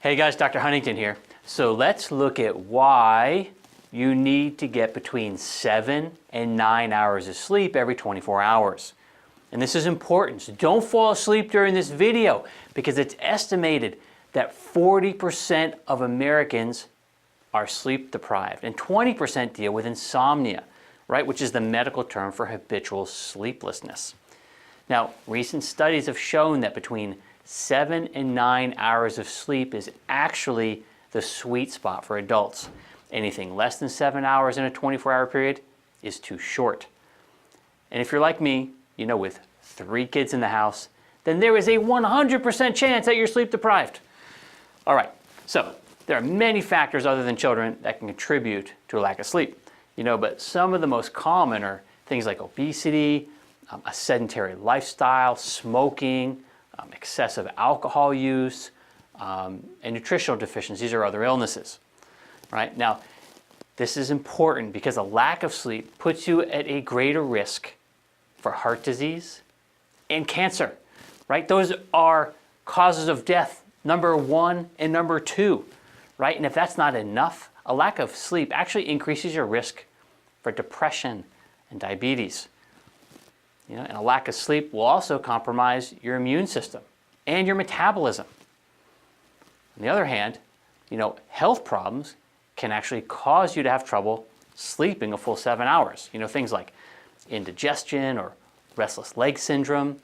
Hey guys, Dr. Huntington here. So let's look at why you need to get between 7 and 9 hours of sleep every 24 hours. And this is important, so don't fall asleep during this video because it's estimated that 40% of Americans are sleep deprived and 20% deal with insomnia, right, which is the medical term for habitual sleeplessness. Now, recent studies have shown that between 7 and 9 hours of sleep is actually the sweet spot for adults. Anything less than 7 hours in a 24-hour period is too short. And if you're like me, with 3 kids in the house, then there is a 100% chance that you're sleep deprived. All right, so there are many factors other than children that can contribute to a lack of sleep. But some of the most common are things like obesity, a sedentary lifestyle, smoking, excessive alcohol use, and nutritional deficiencies or other illnesses. Right? Now, this is important because a lack of sleep puts you at a greater risk for heart disease and cancer. Right? Those are causes of death, number 1 and number 2. Right? And if that's not enough, a lack of sleep actually increases your risk for depression and diabetes. And a lack of sleep will also compromise your immune system and your metabolism. On the other hand, health problems can actually cause you to have trouble sleeping a full 7 hours. Things like indigestion or restless leg syndrome,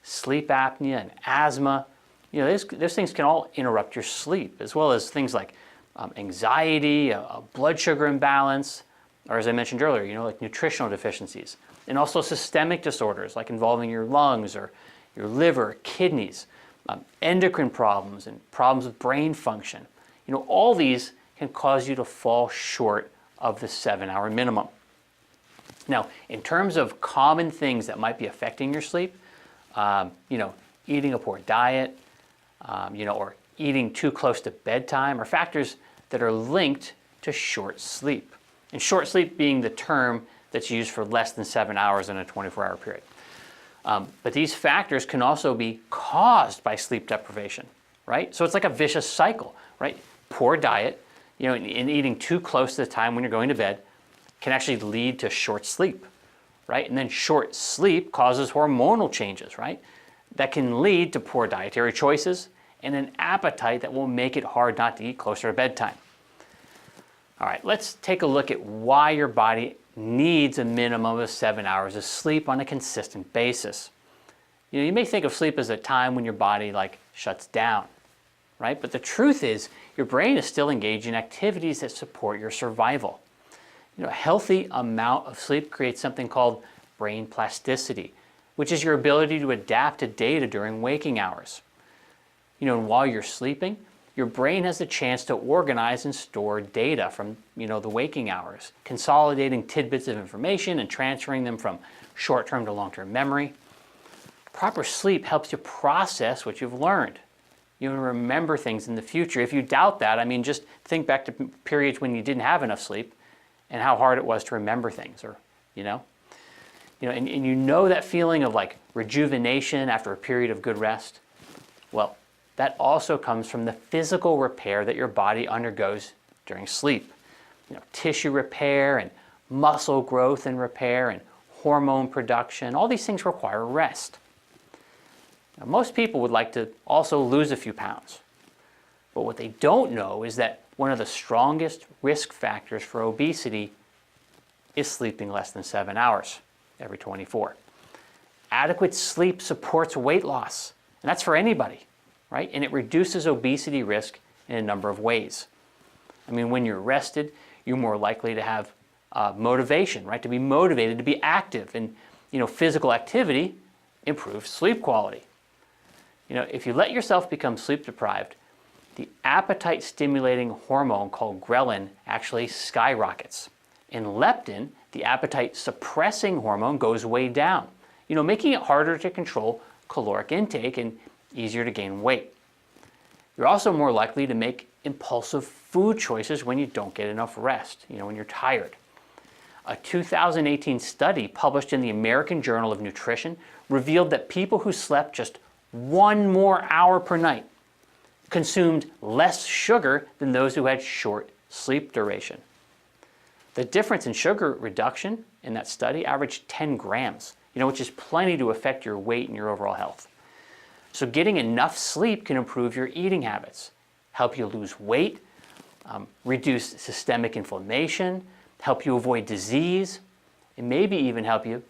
sleep apnea and asthma. Those things can all interrupt your sleep, as well as things like anxiety, a blood sugar imbalance, or as I mentioned earlier, like nutritional deficiencies. And also systemic disorders like involving your lungs or your liver, kidneys, endocrine problems and problems with brain function. All these can cause you to fall short of the 7-hour minimum. Now, in terms of common things that might be affecting your sleep, eating a poor diet, or eating too close to bedtime are factors that are linked to short sleep. And short sleep being the term that's used for less than 7 hours in a 24-hour period. But these factors can also be caused by sleep deprivation, right? So it's like a vicious cycle, right? Poor diet, and eating too close to the time when you're going to bed can actually lead to short sleep, right? And then short sleep causes hormonal changes, right? That can lead to poor dietary choices and an appetite that will make it hard not to eat closer to bedtime. All right, let's take a look at why your body needs a minimum of 7 hours of sleep on a consistent basis. You may think of sleep as a time when your body shuts down, right? But the truth is your brain is still engaged in activities that support your survival. A healthy amount of sleep creates something called brain plasticity, which is your ability to adapt to data during waking hours. And while you're sleeping, your brain has the chance to organize and store data from, the waking hours, consolidating tidbits of information and transferring them from short-term to long-term memory. Proper sleep helps you process what you've learned. You remember things in the future. If you doubt that, just think back to periods when you didn't have enough sleep and how hard it was to remember things, and that feeling of rejuvenation after a period of good rest. Well, that also comes from the physical repair that your body undergoes during sleep. Tissue repair and muscle growth and repair and hormone production, all these things require rest. Now, most people would like to also lose a few pounds. But what they don't know is that one of the strongest risk factors for obesity is sleeping less than 7 hours every 24. Adequate sleep supports weight loss, and that's for anybody. Right? And it reduces obesity risk in a number of ways. When you're rested, you're more likely to have motivation, right? To be motivated, to be active. And, physical activity improves sleep quality. If you let yourself become sleep deprived, the appetite stimulating hormone called ghrelin actually skyrockets. And leptin, the appetite suppressing hormone, goes way down, making it harder to control caloric intake and easier to gain weight. You're also more likely to make impulsive food choices when you don't get enough rest, when you're tired. A 2018 study published in the American Journal of Nutrition revealed that people who slept just 1 more hour per night consumed less sugar than those who had short sleep duration. The difference in sugar reduction in that study averaged 10 grams, which is plenty to affect your weight and your overall health. So getting enough sleep can improve your eating habits, help you lose weight, reduce systemic inflammation, help you avoid disease, and maybe even help you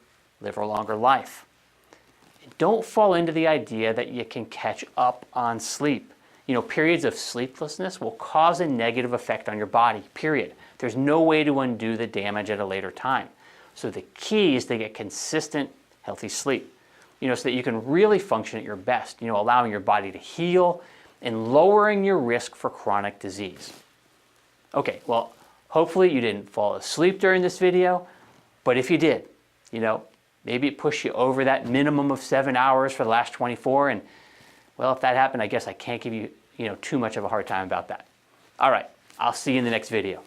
live a longer life. Don't fall into the idea that you can catch up on sleep. Periods of sleeplessness will cause a negative effect on your body, period. There's no way to undo the damage at a later time. So the key is to get consistent, healthy sleep, so that you can really function at your best, allowing your body to heal and lowering your risk for chronic disease. Okay, well, hopefully you didn't fall asleep during this video, but if you did, maybe it pushed you over that minimum of 7 hours for the last 24, and well, if that happened, I guess I can't give you, too much of a hard time about that. All right, I'll see you in the next video.